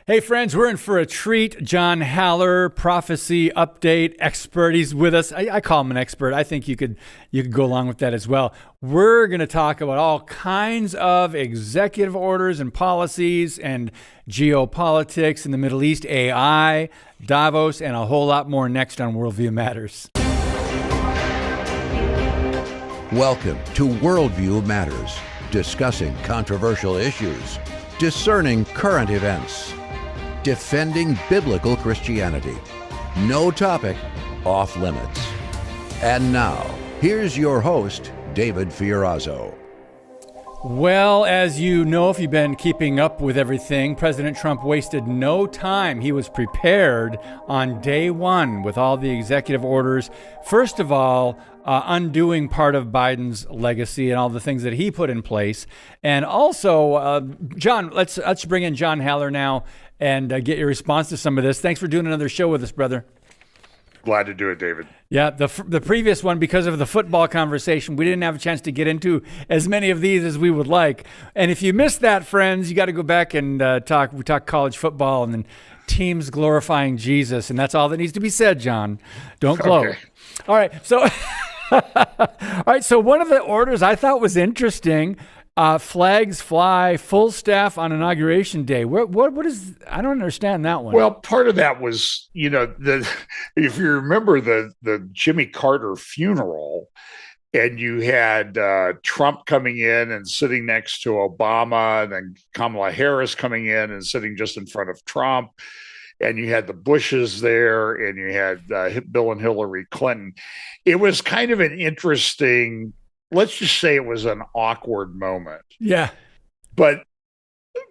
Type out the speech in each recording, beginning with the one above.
Hey friends, we're in for a treat. John Haller, prophecy update expert. He's with us. I call him an expert. I think you could go along with that as well. We're going to talk about all kinds of executive orders and policies and geopolitics in the Middle East, AI, Davos, and a whole lot more next on Worldview Matters. Welcome to Worldview Matters, discussing controversial issues, discerning current events, defending biblical Christianity. No topic off limits. And now, here's your host, David Fiorazo. Well, as you know, if you've been keeping up with everything, President Trump wasted no time. He was prepared on day one with all the executive orders. First of all, undoing part of Biden's legacy and all the things that he put in place. And also, John, let's bring in John Haller now and get your response to some of this. Thanks for doing another show with us, brother. Glad to do it, David. Yeah, the previous one, because of the football conversation, we didn't have a chance to get into as many of these as we would like. And if you missed that, friends, you got to go back and talk. We talk college football and then teams glorifying Jesus, and that's all that needs to be said, John. Don't gloat. Okay. All right, so all right, so one of the orders I thought was interesting. Flags fly, full staff on Inauguration Day. What is? I don't understand that one. Well, part of that was, if you remember the Jimmy Carter funeral, and you had Trump coming in and sitting next to Obama, and then Kamala Harris coming in and sitting just in front of Trump, and you had the Bushes there, and you had Bill and Hillary Clinton. It was kind of an interesting. Let's just say it was an awkward moment. Yeah. But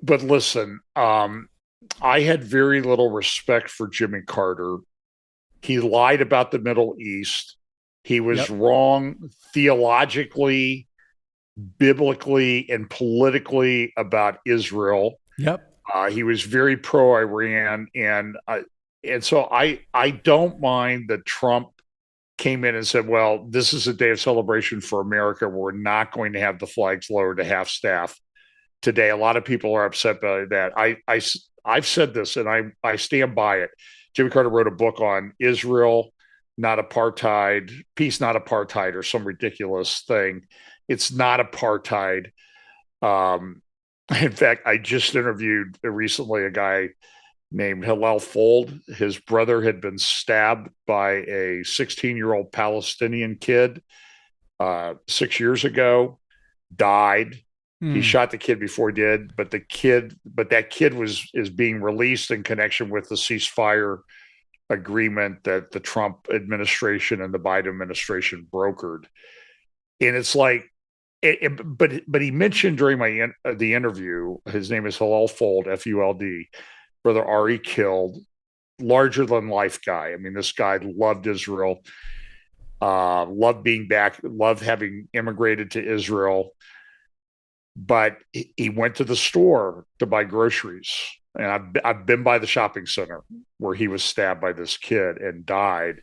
listen, I had very little respect for Jimmy Carter. He lied about the Middle East. He was wrong theologically, biblically, and politically about Israel. Yep. He was very pro-Iran, and so I don't mind that Trump came in and said, well, this is a day of celebration for America. We're not going to have the flags lowered to half staff today. A lot of people are upset by that. I've said this, and I stand by it. Jimmy Carter wrote a book on Israel, not apartheid, peace, not apartheid, or some ridiculous thing. It's not apartheid. In fact, I just interviewed recently a guy named Hillel Fold. His brother had been stabbed by a 16-year-old Palestinian kid 6 years ago, died. He shot the kid before he did, but that kid is being released in connection with the ceasefire agreement that the Trump administration and the Biden administration brokered. And it's like, but he mentioned during the interview, his name is Hillel Fold, F-U-L-D, Brother Ari killed, larger than life guy. I mean, this guy loved Israel, loved being back, loved having immigrated to Israel. But he went to the store to buy groceries. And I've been by the shopping center where he was stabbed by this kid and died.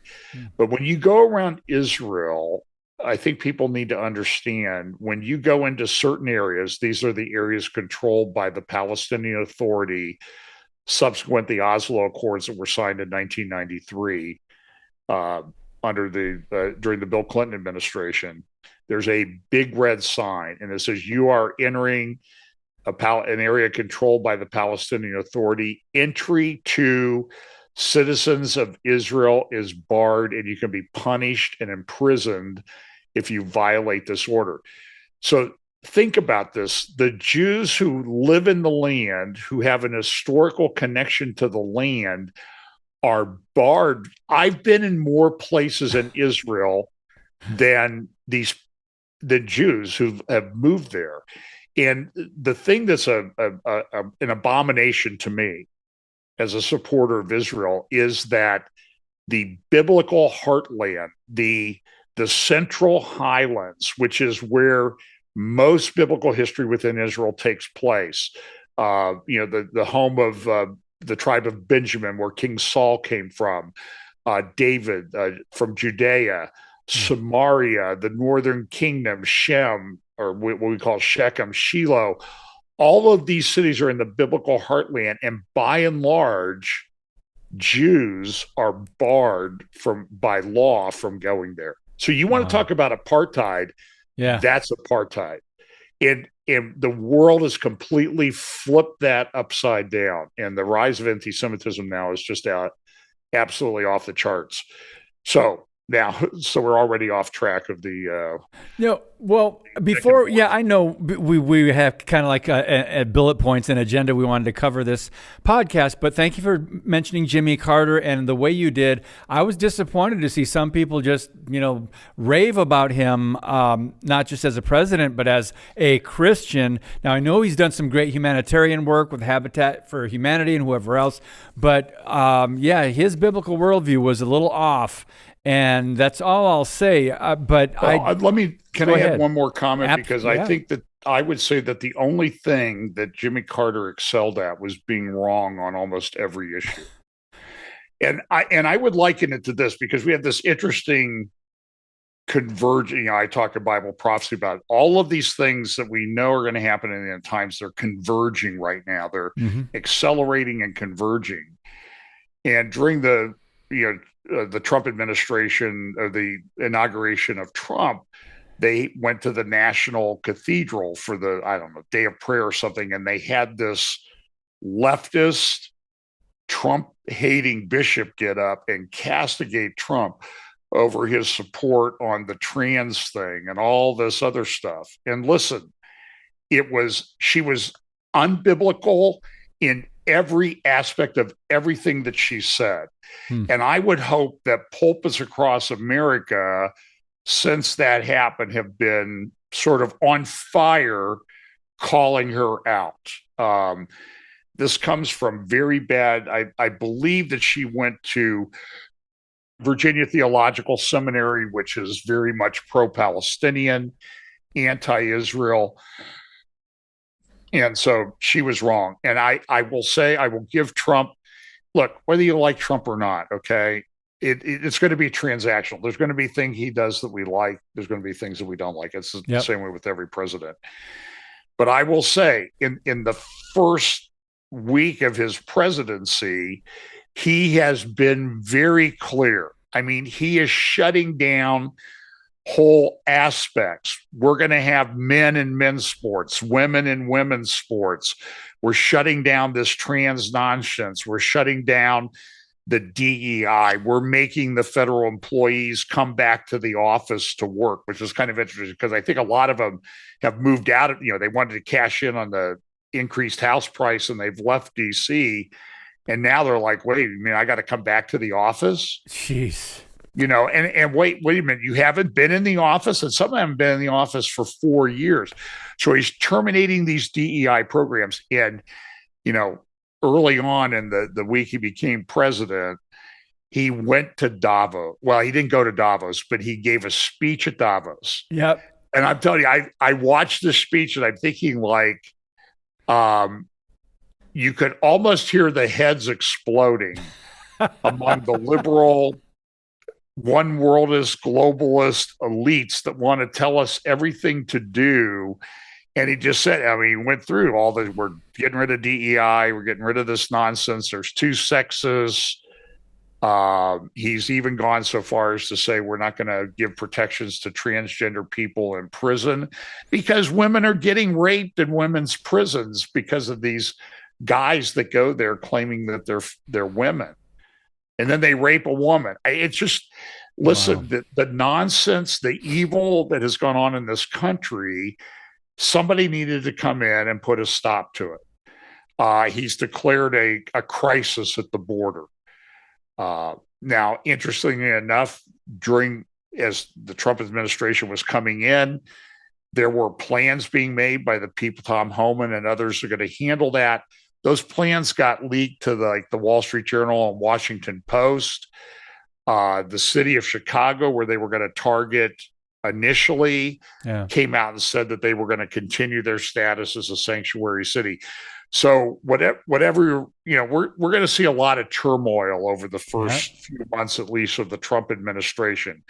But when you go around Israel, I think people need to understand when you go into certain areas, these are the areas controlled by the Palestinian Authority subsequent the Oslo Accords that were signed in 1993 during the Bill Clinton administration. There's a big red sign, and it says you are entering an area controlled by the Palestinian Authority. Entry to citizens of Israel is barred, and you can be punished and imprisoned if you violate this order. So think about this. The Jews who live in the land, who have an historical connection to the land, are barred. I've been in more places in Israel than the Jews who have moved there. And the thing that's an abomination to me as a supporter of Israel is that the biblical heartland, the Central Highlands, which is where most biblical history within Israel takes place. The home of the tribe of Benjamin, where King Saul came from, David from Judea, Samaria, the northern kingdom, Shem, or what we call Shechem, Shiloh, all of these cities are in the biblical heartland, and by and large, Jews are barred by law from going there. So you want to talk about apartheid? Yeah, that's apartheid. And the world has completely flipped that upside down, and the rise of anti-Semitism now is just absolutely off the charts. So we're already off track of the. Well, before, I know we have kind of like a bullet points and agenda we wanted to cover this podcast, but thank you for mentioning Jimmy Carter and the way you did. I was disappointed to see some people just, rave about him, not just as a president, but as a Christian. Now, I know he's done some great humanitarian work with Habitat for Humanity and whoever else, but his biblical worldview was a little off. And that's all I'll say. But can I add one more comment? Because I think that I would say that the only thing that Jimmy Carter excelled at was being wrong on almost every issue. And I would liken it to this, because we have this interesting converging. I talk in Bible prophecy about all of these things that we know are going to happen in the end times. They're converging right now. They're accelerating and converging. And during the Trump administration, the inauguration of Trump, they went to the National Cathedral for the, day of prayer or something. And they had this leftist Trump hating bishop get up and castigate Trump over his support on the trans thing and all this other stuff. And listen, she was unbiblical in every aspect of everything that she said. And I would hope that pulpits across America, since that happened, have been sort of on fire calling her out. This comes from very bad. I believe that she went to Virginia Theological Seminary, which is very much pro-Palestinian, anti-Israel. And so she was wrong. And I will say, I will give Trump, look, whether you like Trump or not, okay, it's going to be transactional. There's going to be things he does that we like. There's going to be things that we don't like. It's the same way with every president. But I will say, in the first week of his presidency, he has been very clear. I mean, he is shutting down whole aspects. We're going to have men in men's sports, women in women's sports. We're shutting down this trans nonsense. We're shutting down the DEI. We're making the federal employees come back to the office to work, which is kind of interesting because I think a lot of them have moved out of, they wanted to cash in on the increased house price and they've left DC. And now they're like, wait, I got to come back to the office? Jeez. And wait a minute, you haven't been in the office? And some of them haven't been in the office for 4 years. So he's terminating these DEI programs. And, early on in the week he became president, he went to Davos. Well, he didn't go to Davos, but he gave a speech at Davos. Yep. And I'm telling you, I watched this speech and I'm thinking you could almost hear the heads exploding among the liberal, one worldist, globalist elites that want to tell us everything to do. And he just said, he went through we're getting rid of DEI. We're getting rid of this nonsense. There's 2 sexes. He's even gone so far as to say we're not going to give protections to transgender people in prison because women are getting raped in women's prisons because of these guys that go there claiming that they're women. And then they rape a woman. It's just, listen, wow. the nonsense, the evil that has gone on in this country, somebody needed to come in and put a stop to it. He's declared a crisis at the border. Now, interestingly enough, as the Trump administration was coming in, there were plans being made by the people, Tom Homan and others are going to handle that. Those plans got leaked to the Wall Street Journal and Washington Post. The city of Chicago, where they were going to target initially, came out and said that they were going to continue their status as a sanctuary city. So whatever we're going to see a lot of turmoil over the first few months, at least, of the Trump administration.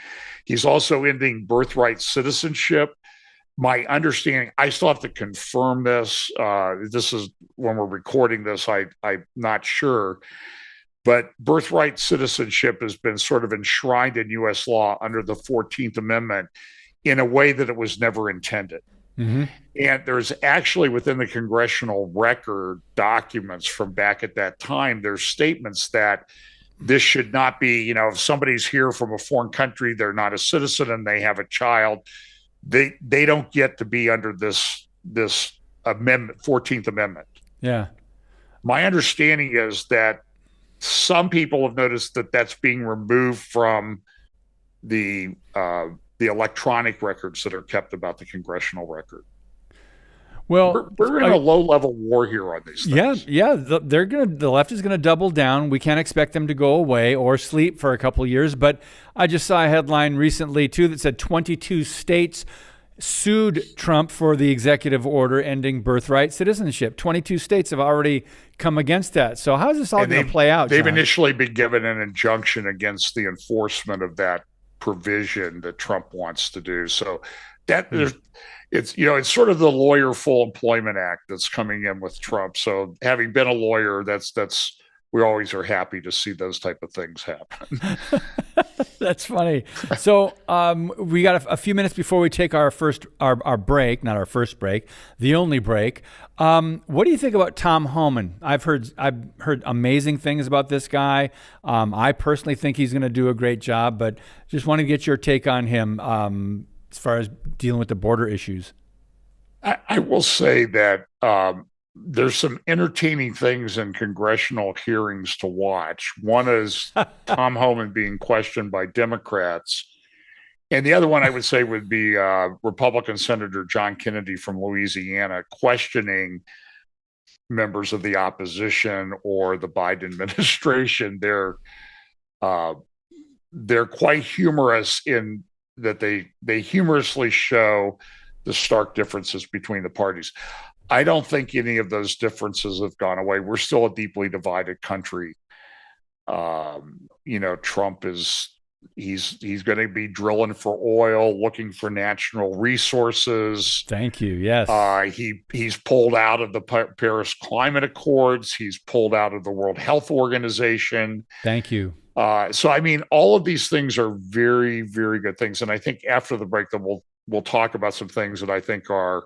He's also ending birthright citizenship. my understanding, I still have to confirm this. This is when we're recording this, I'm not sure. But birthright citizenship has been sort of enshrined in U.S. law under the 14th Amendment in a way that it was never intended. Mm-hmm. And there's actually within the congressional record documents from back at that time, there's statements that this should not be, if somebody's here from a foreign country, they're not a citizen and they have a child, they don't get to be under this amendment, 14th Amendment. Yeah. My understanding is that some people have noticed that that's being removed from the electronic records that are kept about the congressional record. Well, we're in a low-level war here on these things. Yeah. The left is gonna double down. We can't expect them to go away or sleep for a couple of years. But I just saw a headline recently too that said 22 states sued Trump for the executive order ending birthright citizenship. 22 states have already come against that. So how is this all going to play out, They've John? initially been given an injunction against the enforcement of that provision that Trump wants to do. So that it's sort of the Lawyer Full Employment Act that's coming in with Trump. So having been a lawyer, that's we always are happy to see those type of things happen. That's funny. So we got a few minutes before we take our break, not our first break, the only break. What do you think about Tom Homan? I've heard amazing things about this guy. I personally think he's going to do a great job, but just want to get your take on him as far as dealing with the border issues. I will say that there's some entertaining things in congressional hearings to watch. One is Tom Homan being questioned by Democrats. And the other one I would say would be Republican Senator John Kennedy from Louisiana questioning members of the opposition or the Biden administration. They're quite humorous in that they humorously show the stark differences between the parties. I don't think any of those differences have gone away. We're still a deeply divided country. Trump he's going to be drilling for oil, looking for natural resources. Thank you. Yes. He's pulled out of the Paris Climate Accords. He's pulled out of the World Health Organization. Thank you. So, I mean, all of these things are very, very good things. And I think after the break, that we'll talk about some things that I think are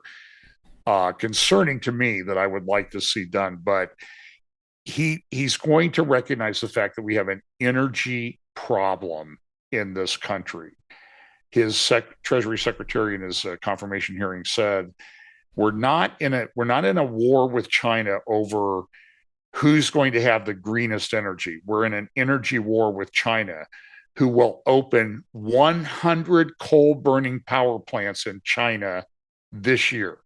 concerning to me that I would like to see done. But he's going to recognize the fact that we have an energy problem in this country. His Treasury Secretary in his confirmation hearing said, we're not in a war with China over who's going to have the greenest energy. We're in an energy war with China, who will open 100 coal-burning power plants in China this year.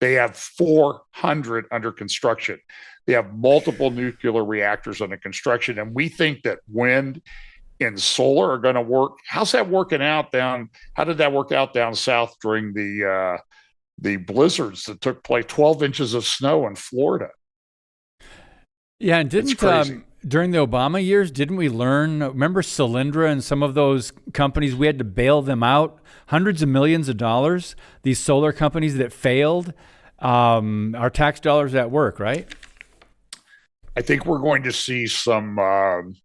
They have 400 under construction. They have multiple nuclear reactors under construction. And we think that wind and solar are going to work. How's that working out how did that work out down south during the blizzards that took place, 12 inches of snow in Florida? Yeah, and during the Obama years, didn't we remember Solyndra and some of those companies, we had to bail them out, hundreds of millions of dollars, these solar companies that failed, our tax dollars at work, right? I think we're going to see some,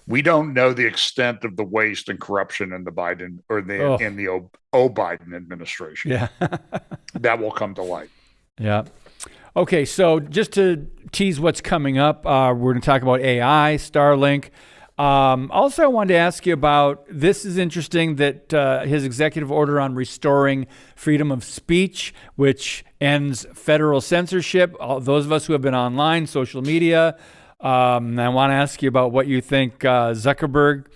we don't know the extent of the waste and corruption in the Biden or in the Biden administration. Yeah. That will come to light. Yeah. Okay, so just to tease what's coming up, we're going to talk about AI, Starlink. Also, I wanted to ask you about, this is interesting, that his executive order on restoring freedom of speech, which ends federal censorship. Those of us who have been online, social media, I want to ask you about what you think Zuckerberg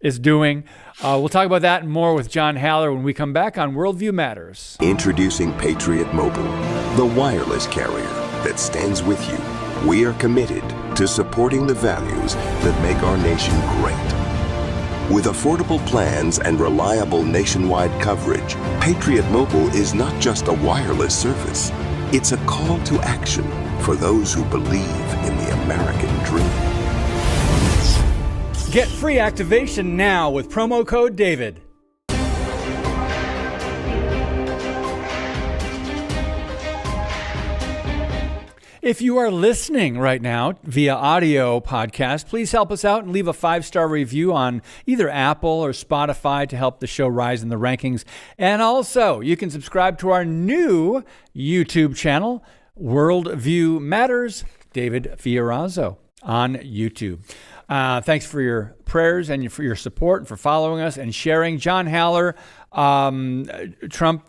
is doing. We'll talk about that and more with John Haller when we come back on Worldview Matters. Introducing Patriot Mobile, the wireless carrier that stands with you. We are committed to supporting the values that make our nation great. With affordable plans and reliable nationwide coverage, Patriot Mobile is not just a wireless service. It's a call to action for those who believe in the American dream. Get free activation now with promo code DAVID. If you are listening right now via audio podcast, please help us out and leave a 5-star review on either Apple or Spotify to help the show rise in the rankings. And also, you can subscribe to our new YouTube channel, Worldview Matters, David Fiorazo on YouTube. Thanks for your prayers and for your support and for following us and sharing. John Haller, Trump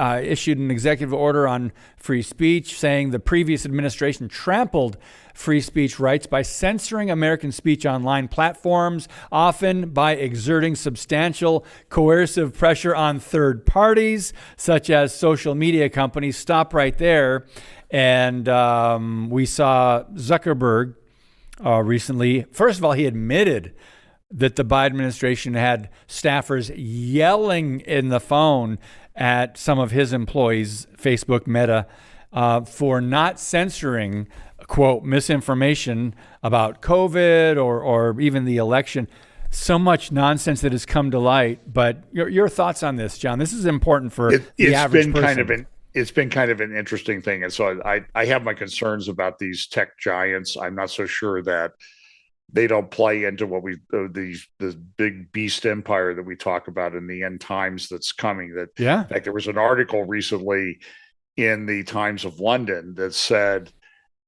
issued an executive order on free speech saying the previous administration trampled free speech rights by censoring American speech online platforms, often by exerting substantial coercive pressure on third parties, such as social media companies. Stop right there. And we saw Zuckerberg recently. First of all, he admitted that the Biden administration had staffers yelling in the phone at some of his employees, Facebook, Meta, for not censoring, quote, misinformation about COVID or even the election. So much nonsense that has come to light. But your thoughts on this, John? This is important for the average person. It's been kind of an interesting thing. And so I have my concerns about these tech giants. I'm not so sure that they don't play into what this big beast empire that we talk about in the end times that's coming. That, yeah. In fact, there was an article recently in the Times of London that said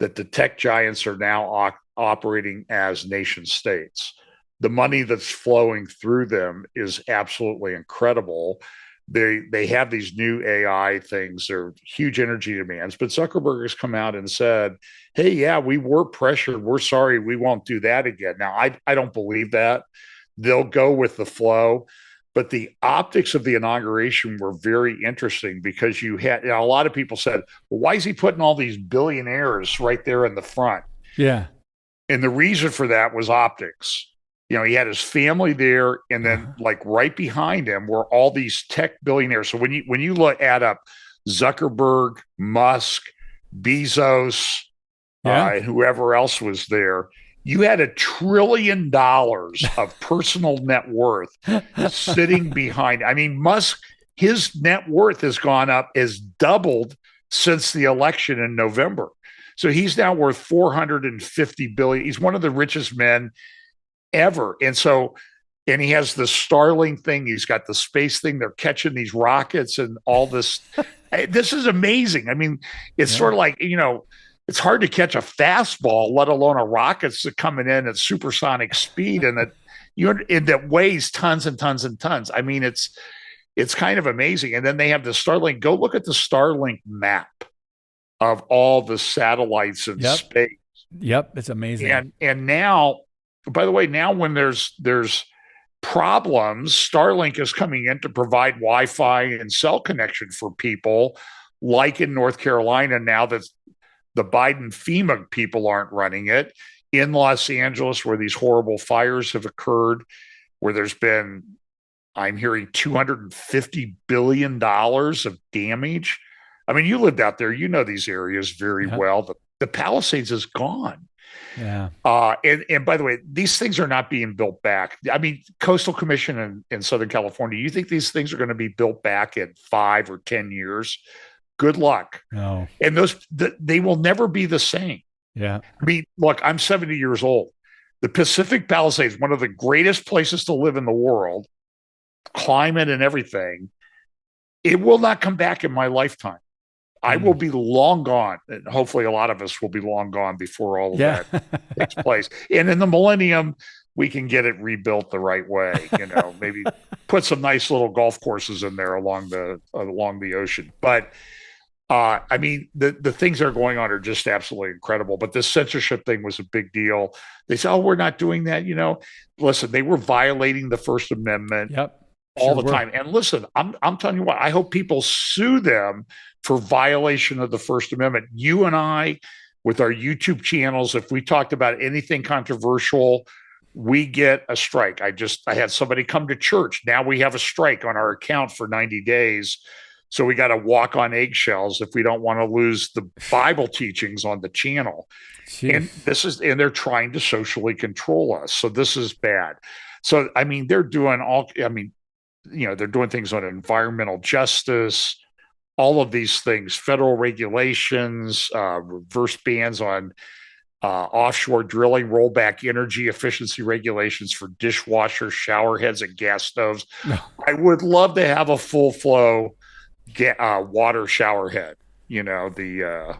that the tech giants are now operating as nation states. The money that's flowing through them is absolutely incredible. They have these new AI things. They're huge energy demands. But Zuckerberg has come out and said, hey, yeah, we were pressured. We're sorry. We won't do that again. Now, I don't believe that. They'll go with the flow. But the optics of the inauguration were very interesting because you had a lot of people said, well, why is he putting all these billionaires right there in the front? Yeah. And the reason for that was optics. You know, he had his family there, and then like right behind him were all these tech billionaires. So when you add up Zuckerberg, Musk, Bezos, and whoever else was there, you had $1 trillion of personal net worth sitting behind. I mean, Musk, his net worth has doubled since the election in November. So he's now worth $450 billion. He's one of the richest men ever. And he has the Starlink thing. He's got the space thing. They're catching these rockets and all this. This is amazing. I mean, it's sort of like, it's hard to catch a fastball, let alone a rocket's coming in at supersonic speed and that weighs tons and tons and tons. I mean, it's kind of amazing. And then they have the Starlink. Go look at the Starlink map of all the satellites in space. Yep, it's amazing. And now, by the way, now when there's problems, Starlink is coming in to provide Wi-Fi and cell connection for people, like in North Carolina now that the Biden FEMA people aren't running it, in Los Angeles where these horrible fires have occurred, where there's been, I'm hearing, $250 billion of damage. I mean, you lived out there, you know these areas very well. The Palisades is gone. Yeah. And by the way, these things are not being built back. I mean, Coastal Commission in Southern California, you think these things are going to be built back in 5 or 10 years? Good luck. No. And they will never be the same. Yeah. I mean, look, I'm 70 years old. The Pacific Palisades, one of the greatest places to live in the world, climate and everything, it will not come back in my lifetime. I will be long gone. And hopefully a lot of us will be long gone before all of that takes place. And in the millennium, we can get it rebuilt the right way, maybe put some nice little golf courses in there along the ocean. But I mean, the things that are going on are just absolutely incredible. But this censorship thing was a big deal. They said, oh, we're not doing that. Listen, they were violating the First Amendment. All the time. And listen, I'm telling you what, I hope people sue them for violation of the First Amendment. You and I, with our YouTube channels, if we talked about anything controversial, we get a strike. I had somebody come to church. Now we have a strike on our account for 90 days. So we got to walk on eggshells if we don't want to lose the Bible teachings on the channel. Jeez. And they're trying to socially control us. So this is bad. So, I mean, they're doing they're doing things on environmental justice, all of these things, federal regulations, reverse bans on offshore drilling, rollback energy efficiency regulations for dishwashers, shower heads, and gas stoves. I would love to have a full flow water shower head. The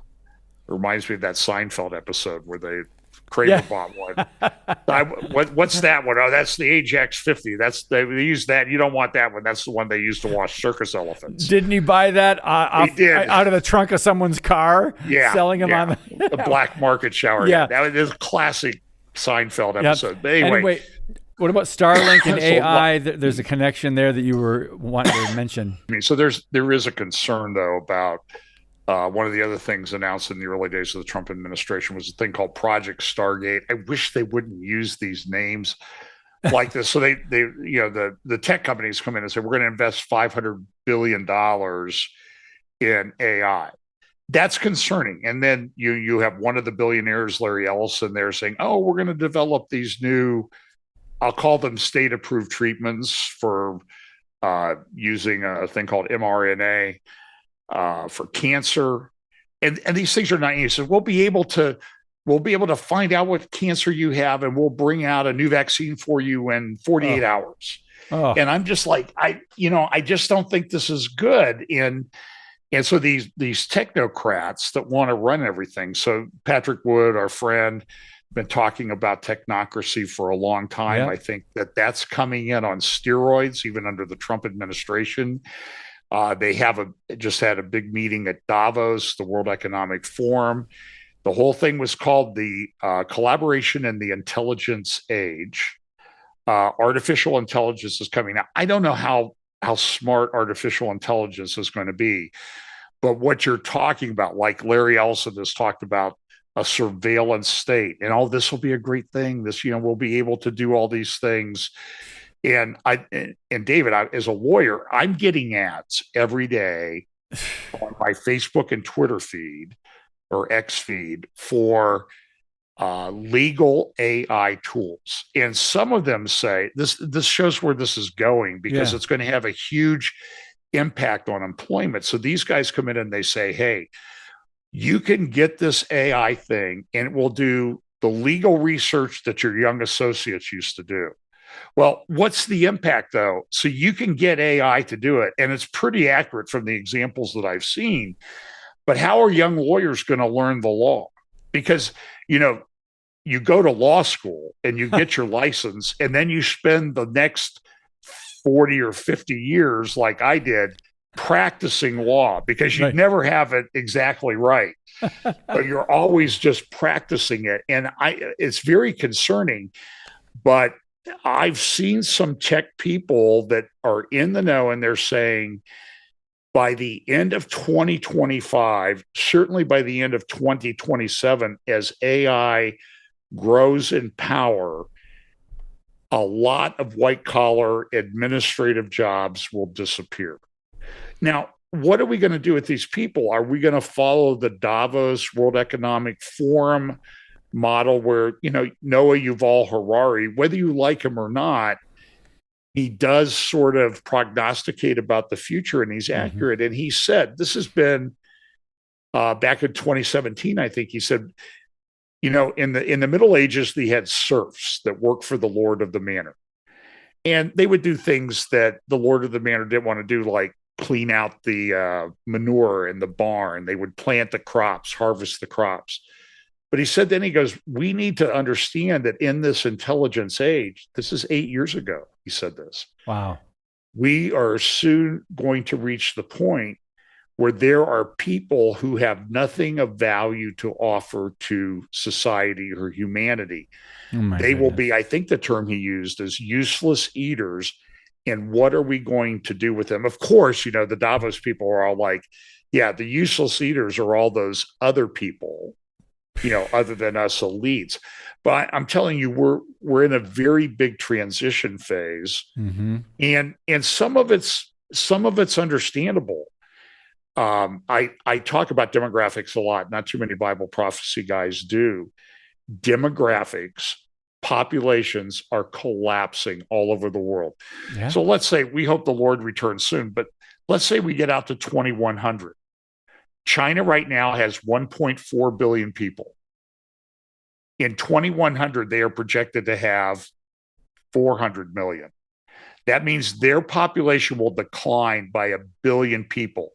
reminds me of that Seinfeld episode where Kramer bought one. What's that one? Oh, that's the Ajax 50. They use that. You don't want that one. That's the one they use to wash circus elephants. Didn't he buy that out of the trunk of someone's car? Yeah, selling them on the black market shower. Yeah, that is a classic Seinfeld episode. But anyway, what about Starlink and AI? There's a connection there that you were wanting to mention. So there is a concern though about. One of the other things announced in the early days of the Trump administration was a thing called Project Stargate. I wish they wouldn't use these names like this. So the tech companies come in and say, we're going to invest $500 billion in AI. That's concerning. And then you have one of the billionaires, Larry Ellison, there saying, oh, we're going to develop these new, I'll call them state-approved treatments for using a thing called mRNA. For cancer, and these things are not. He says we'll be able to find out what cancer you have, and we'll bring out a new vaccine for you in 48 hours. Oh. And I'm just like, I just don't think this is good. And so these technocrats that want to run everything. So Patrick Wood, our friend, been talking about technocracy for a long time. Yep. I think that's coming in on steroids, even under the Trump administration. They just had a big meeting at Davos, the World Economic Forum. The whole thing was called the Collaboration in the Intelligence Age. Artificial intelligence is coming out. I don't know how smart artificial intelligence is going to be, but what you're talking about, like Larry Ellison has talked about a surveillance state, and all this will be a great thing. This, we'll be able to do all these things. And David, as a lawyer, I'm getting ads every day on my Facebook and Twitter feed or X feed for legal AI tools. And some of them say this shows where this is going because it's going to have a huge impact on employment. So these guys come in and they say, hey, you can get this AI thing and it will do the legal research that your young associates used to do. Well, what's the impact, though? So you can get AI to do it, and it's pretty accurate from the examples that I've seen. But how are young lawyers going to learn the law? Because, you go to law school and you get your license, and then you spend the next 40 or 50 years, like I did, practicing law because you never have it exactly right. But you're always just practicing it. And it's very concerning, but I've seen some tech people that are in the know, and they're saying by the end of 2025, certainly by the end of 2027, as AI grows in power, a lot of white-collar administrative jobs will disappear. Now, what are we going to do with these people? Are we going to follow the Davos World Economic Forum model where, Noah Yuval Harari, whether you like him or not, he does sort of prognosticate about the future, and he's accurate. And he said, this has been back in 2017, I think he said, in the Middle Ages, they had serfs that worked for the Lord of the Manor. And they would do things that the Lord of the Manor didn't want to do, like clean out the manure in the barn. They would plant the crops, harvest the crops. But he said, then he goes, we need to understand that in this intelligence age, this is 8 years ago, he said this. Wow. We are soon going to reach the point where there are people who have nothing of value to offer to society or humanity. They will be, I think the term he used is useless eaters. And what are we going to do with them? Of course, the Davos people are all like, yeah, the useless eaters are all those other people, other than us elites. But I'm telling you, we're in a very big transition phase, and some of it's understandable. I talk about demographics a lot. Not too many Bible prophecy guys do. Demographics, populations are collapsing all over the world. Yeah. So let's say we hope the Lord returns soon, but let's say we get out to 2100. China right now has 1.4 billion people. In 2100, they are projected to have 400 million. That means their population will decline by 1 billion people.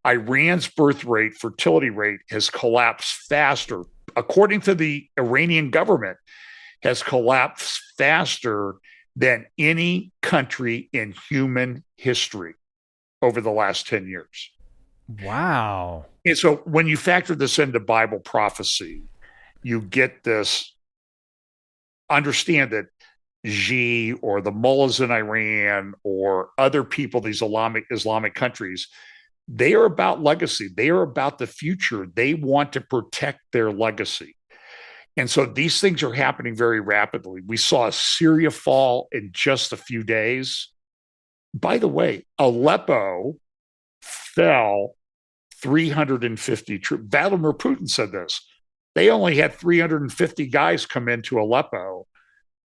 Iran's birth rate, fertility rate has collapsed faster, according to the Iranian government, has collapsed faster than any country in human history over the last 10 years. Wow. And so when you factor this into Bible prophecy, you get this, understand that Xi or the mullahs in Iran or other people, these Islamic countries, they are about legacy. They are about the future. They want to protect their legacy. And so these things are happening very rapidly. We saw Syria fall in just a few days. By the way, Aleppo fell 350 troops. Vladimir Putin said this. They only had 350 guys come into Aleppo.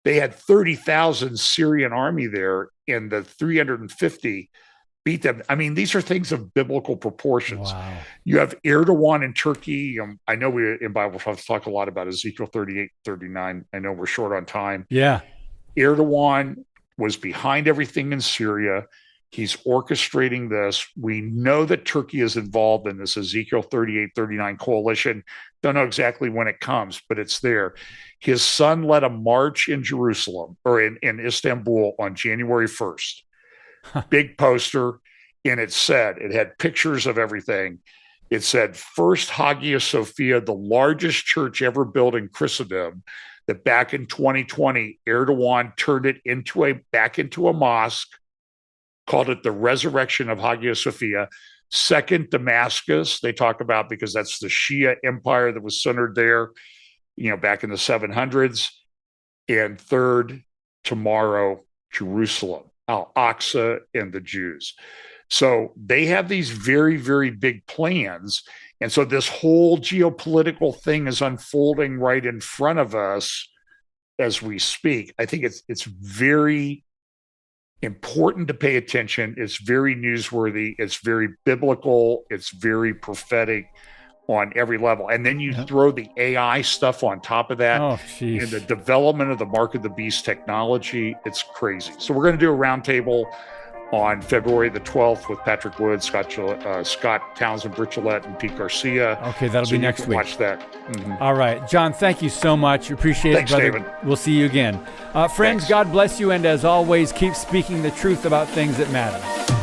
They had 30,000 Syrian army there, and the 350 beat them. I mean, these are things of biblical proportions. Wow. You have Erdogan in Turkey. I know we in Bible talk a lot about Ezekiel 38, 39. I know we're short on time. Yeah. Erdogan was behind everything in Syria. He's orchestrating this. We know that Turkey is involved in this Ezekiel 38, 39 coalition. Don't know exactly when it comes, but it's there. His son led a march in Jerusalem or in Istanbul on January 1st. Big poster. And it had pictures of everything. It said, First Hagia Sophia, the largest church ever built in Christendom, that back in 2020, Erdogan turned it back into a mosque, called it the resurrection of Hagia Sophia. Second, Damascus, they talk about because that's the Shia empire that was centered there, back in the 700s. And third, tomorrow, Jerusalem, Al-Aqsa and the Jews. So they have these very, very big plans. And so this whole geopolitical thing is unfolding right in front of us as we speak. I think it's very important to pay attention. It's very newsworthy. It's very biblical. It's very prophetic on every level. And then you throw the AI stuff on top of that and the development of the mark of the beast technology. It's crazy. So we're going to do a roundtable on February the 12th with Patrick Wood, Scott Townsend, Britt Gillette, and Pete Garcia. Okay, that'll be next week. Watch that. Mm-hmm. All right. John, thank you so much. Appreciate Thanks, it, brother. David. We'll see you again. Friends, Thanks. God bless you, and as always, keep speaking the truth about things that matter.